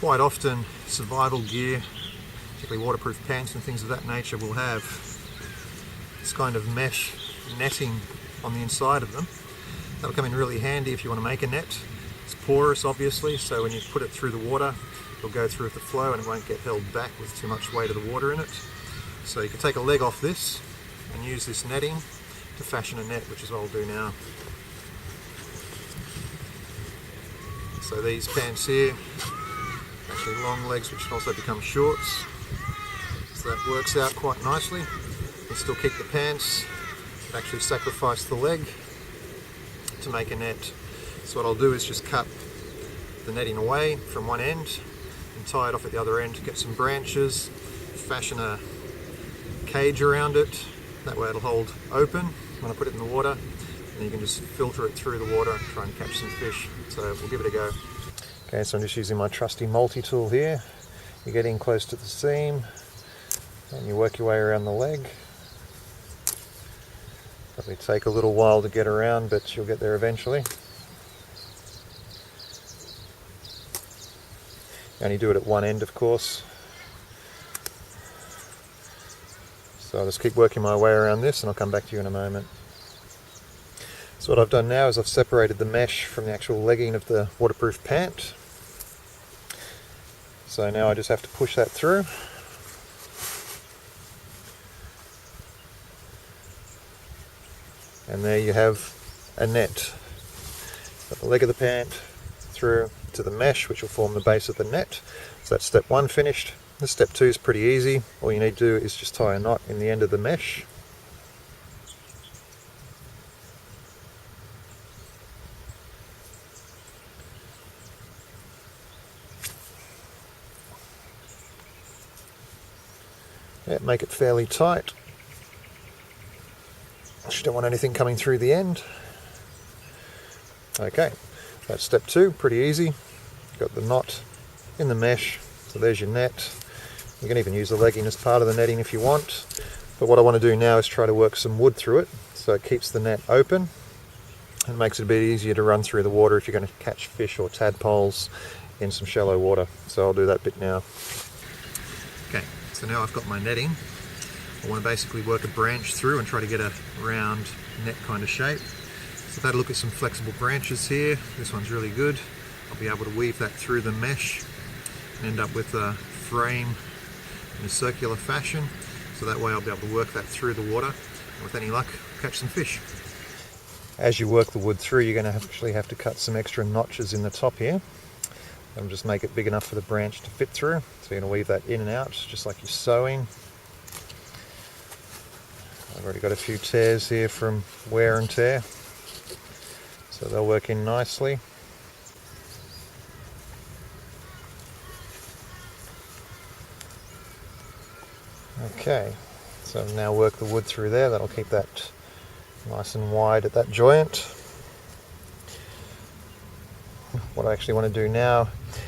Quite often survival gear, particularly waterproof pants and things of that nature, will have this kind of mesh netting on the inside of them. That'll come in really handy if you want to make a net. It's porous obviously, so when you put it through the water it'll go through with the flow and it won't get held back with too much weight of the water in it. So you can take a leg off this and use this netting to fashion a net, which is what I'll do now. So these pants here, actually long legs which can also become shorts. So that works out quite nicely. You can still keep the pants, but actually sacrifice the leg to make a net. So what I'll do is just cut the netting away from one end and tie it off at the other end, get some branches, fashion a cage around it. That way it'll hold open when I put it in the water, and you can just filter it through the water and try and catch some fish. So we'll give it a go. Okay, so I'm just using my trusty multi-tool here. You get in close to the seam and you work your way around the leg. Probably take a little while to get around, but you'll get there eventually. You only do it at one end, of course. So I'll just keep working my way around this and I'll come back to you in a moment. So what I've done now is I've separated the mesh from the actual legging of the waterproof pant. So now I just have to push that through. And there you have a net. Got the leg of the pant through to the mesh, which will form the base of the net. So that's step one finished. This step two is pretty easy. All you need to do is just tie a knot in the end of the mesh. Yeah, make it fairly tight. You don't want anything coming through the end. Okay, that's step two, pretty easy. Got the knot in the mesh, so there's your net. You can even use the legging as part of the netting if you want. But what I want to do now is try to work some wood through it, so it keeps the net open and makes it a bit easier to run through the water if you're going to catch fish or tadpoles in some shallow water. So I'll do that bit now. Okay, so now I've got my netting. I want to basically work a branch through and try to get a round net kind of shape. So I've had a look at some flexible branches here. This one's really good. I'll be able to weave that through the mesh and end up with a frame in a circular fashion. So that way I'll be able to work that through the water and with any luck catch some fish. As you work the wood through, you're going to actually have to cut some extra notches in the top here. And just make it big enough for the branch to fit through. So you're going to weave that in and out just like you're sewing. I've already got a few tears here from wear and tear, so they'll work in nicely. Okay, so now work the wood through there. That'll keep that nice and wide at that joint. What I actually want to do now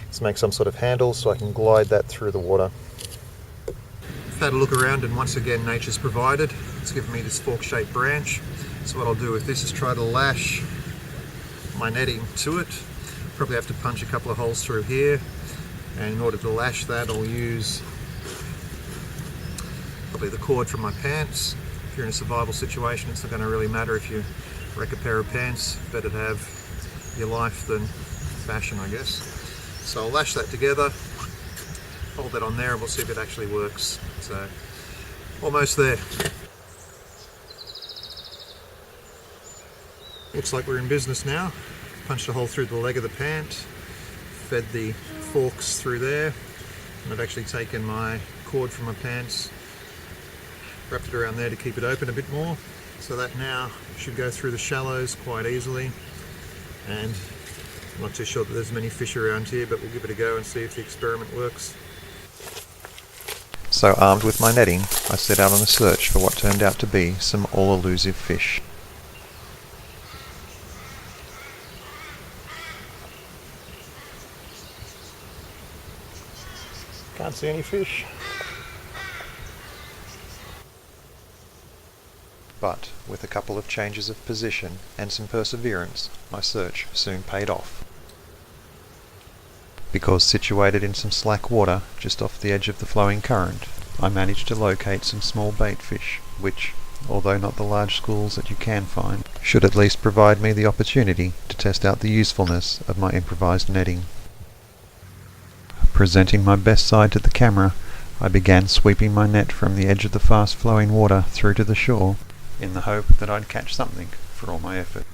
is make some sort of handle so I can glide that through the water. I've had a look around and once again nature's provided. It's given me this fork-shaped branch. So what I'll do with this is try to lash my netting to it. Probably have to punch a couple of holes through here, and in order to lash that I'll use probably the cord from my pants. If you're in a survival situation, it's not going to really matter if you wreck a pair of pants. Better to have your life than fashion, I guess. So I'll lash that together, hold that on there, and we'll see if it actually works. So almost there. Looks like we're in business now. Punched a hole through the leg of the pant, fed the forks through there, and I've actually taken my cord from my pants, wrapped it around there to keep it open a bit more, so that now should go through the shallows quite easily. And I'm not too sure that there's many fish around here, but we'll give it a go and see if the experiment works. So armed with my netting, I set out on a search for what turned out to be some all-elusive fish. Can't see any fish. But with a couple of changes of position and some perseverance, my search soon paid off. because situated in some slack water just off the edge of the flowing current, I managed to locate some small bait fish, which, although not the large schools that you can find, should at least provide me the opportunity to test out the usefulness of my improvised netting. Presenting my best side to the camera, I began sweeping my net from the edge of the fast-flowing water through to the shore, in the hope that I'd catch something for all my effort.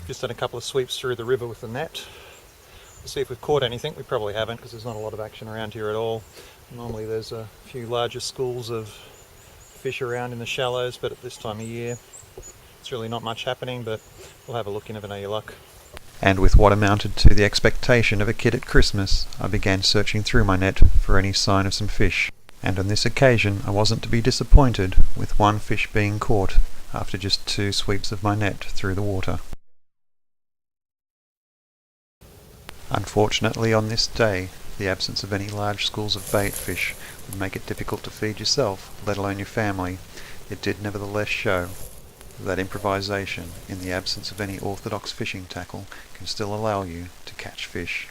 Just done a couple of sweeps through the river with the net to see if we've caught anything. We probably haven't, because there's not a lot of action around here at all. Normally there's a few larger schools of fish around in the shallows, but at this time of year it's really not much happening, but we'll have a look. You never know your luck. And with what amounted to the expectation of a kid at Christmas, I began searching through my net for any sign of some fish. And on this occasion I wasn't to be disappointed, with one fish being caught after just 2 sweeps of my net through the water. Unfortunately, on this day, the absence of any large schools of bait fish would make it difficult to feed yourself, let alone your family. It did nevertheless show that improvisation, in the absence of any orthodox fishing tackle, can still allow you to catch fish.